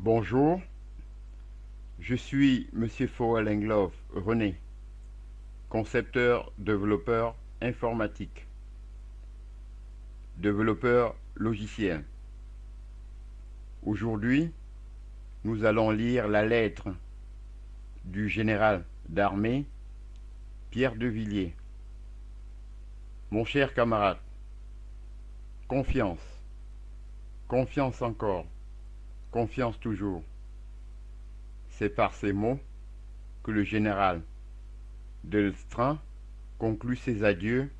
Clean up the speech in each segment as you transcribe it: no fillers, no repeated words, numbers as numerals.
Bonjour, je suis Monsieur Forel-Englove René, concepteur-développeur informatique, développeur logiciel. Aujourd'hui, nous allons lire la lettre du général d'armée Pierre de Villiers. Mon cher camarade, confiance, confiance encore, confiance toujours. C'est par ces mots que le général Delstrin conclut ses adieux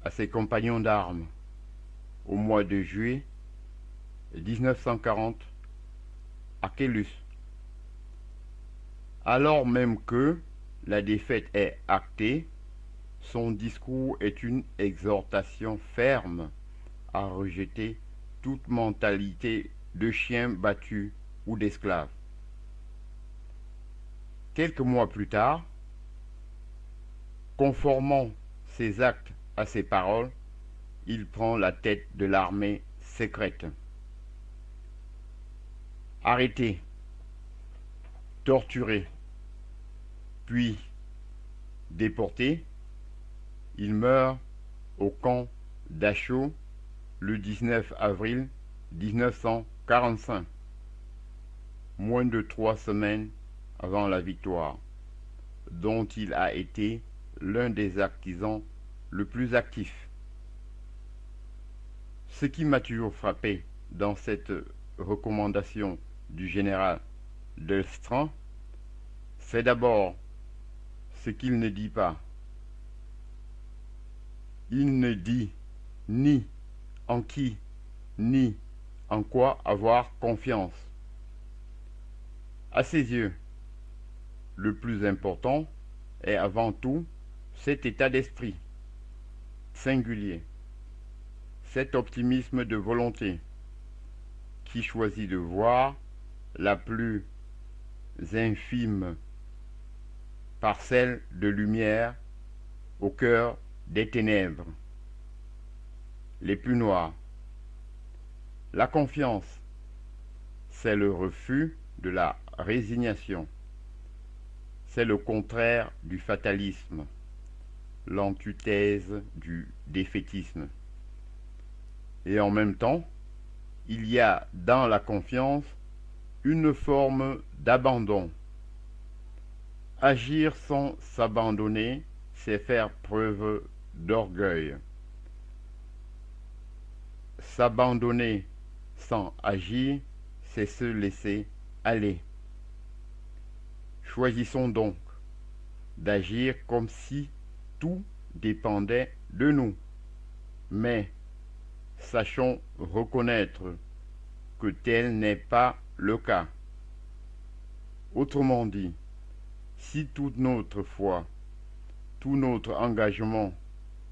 à ses compagnons d'armes au mois de juillet 1940 à Quélus. Alors même que la défaite est actée, son discours est une exhortation ferme à rejeter toute mentalité de chien battu ou d'esclave. Quelques mois plus tard, conformant ses actes à ses paroles, il prend la tête de l'armée secrète. Arrêté, torturé, puis déporté, il meurt au camp d'Achau le 19 avril 1945, moins de 3 semaines avant la victoire, dont il a été l'un des artisans le plus actif. Ce qui m'a toujours frappé dans cette recommandation du général Delstrin, c'est d'abord ce qu'il ne dit pas. Il ne dit ni en qui, ni en quoi avoir confiance. À ses yeux, le plus important est avant tout cet état d'esprit singulier, cet optimisme de volonté qui choisit de voir la plus infime parcelle de lumière au cœur des ténèbres les plus noires. La confiance, c'est le refus de la résignation. C'est le contraire du fatalisme, l'antithèse du défaitisme. Et en même temps, il y a dans la confiance une forme d'abandon. Agir sans s'abandonner, c'est faire preuve d'orgueil. S'abandonner sans agir, c'est se laisser aller. Choisissons donc d'agir comme si tout dépendait de nous, mais sachons reconnaître que tel n'est pas le cas. Autrement dit, si toute notre foi, tout notre engagement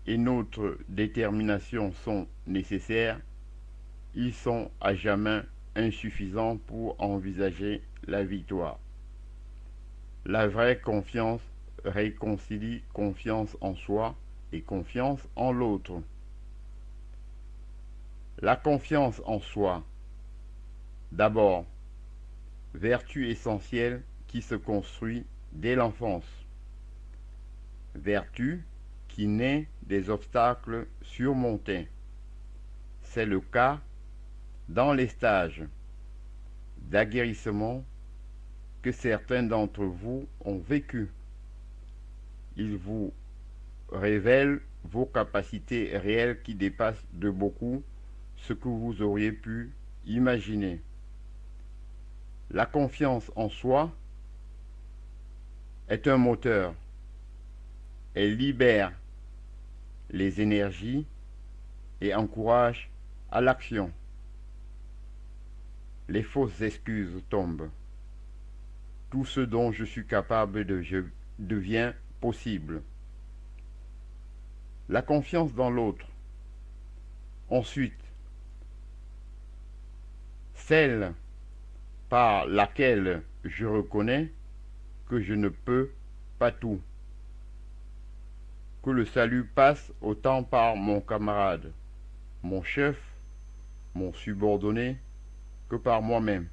et notre détermination sont nécessaires, ils sont à jamais insuffisants pour envisager la victoire. La vraie confiance réconcilie confiance en soi et confiance en l'autre. La confiance en soi, d'abord, vertu essentielle qui se construit dès l'enfance. Vertu qui naît des obstacles surmontés. C'est le cas dans les stages d'aguerrissement que certains d'entre vous ont vécu. Ils vous révèlent vos capacités réelles qui dépassent de beaucoup ce que vous auriez pu imaginer. La confiance en soi est un moteur. Elle libère les énergies et encourage à l'action. Les fausses excuses tombent. Tout ce dont je suis capable devient possible. La confiance dans l'autre. Ensuite, celle par laquelle je reconnais que je ne peux pas tout. Que le salut passe autant par mon camarade, mon chef, mon subordonné, que par moi-même.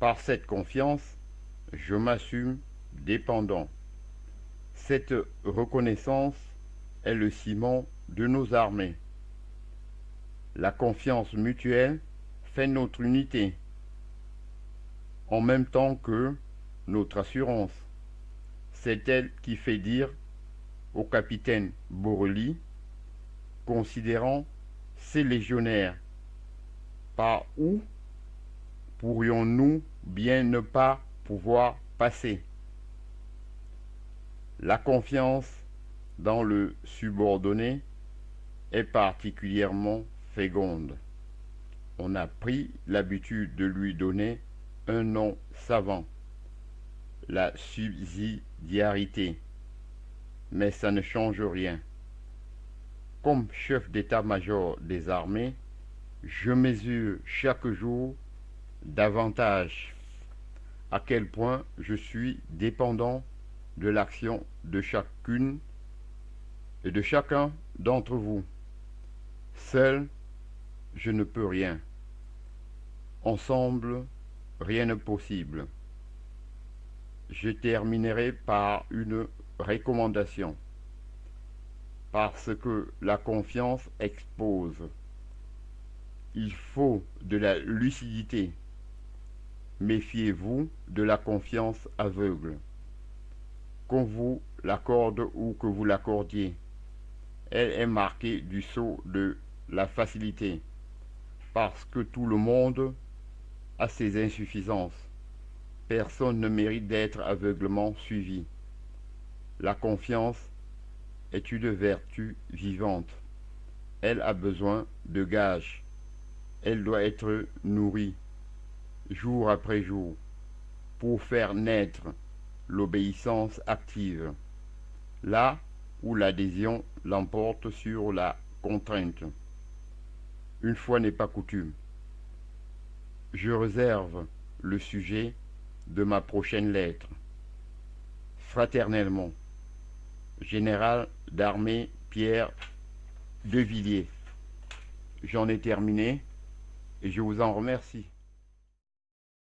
Par cette confiance, je m'assume dépendant. Cette reconnaissance est le ciment de nos armées. La confiance mutuelle fait notre unité, en même temps que notre assurance. C'est elle qui fait dire au capitaine Borelli, considérant ses légionnaires, par où pourrions-nous bien ne pas pouvoir passer? La confiance dans le subordonné est particulièrement féconde. On a pris l'habitude de lui donner un nom savant, la subsidiarité, mais ça ne change rien. Comme chef d'état-major des armées, je mesure chaque jour davantage à quel point je suis dépendant de l'action de chacune et de chacun d'entre vous. Seul, je ne peux rien. Ensemble, rien n'est possible. Je terminerai par une recommandation, parce que la confiance expose. Il faut de la lucidité. Méfiez-vous de la confiance aveugle. Qu'on vous l'accorde ou que vous l'accordiez, elle est marquée du sceau de la facilité, parce que tout le monde a ses insuffisances. Personne ne mérite d'être aveuglement suivi. La confiance est une vertu vivante. Elle a besoin de gages. Elle doit être nourrie, jour après jour, pour faire naître l'obéissance active, là où l'adhésion l'emporte sur la contrainte. Une fois n'est pas coutume. Je réserve le sujet de ma prochaine lettre. Fraternellement, Général d'armée Pierre Devilliers. J'en ai terminé et je vous en remercie.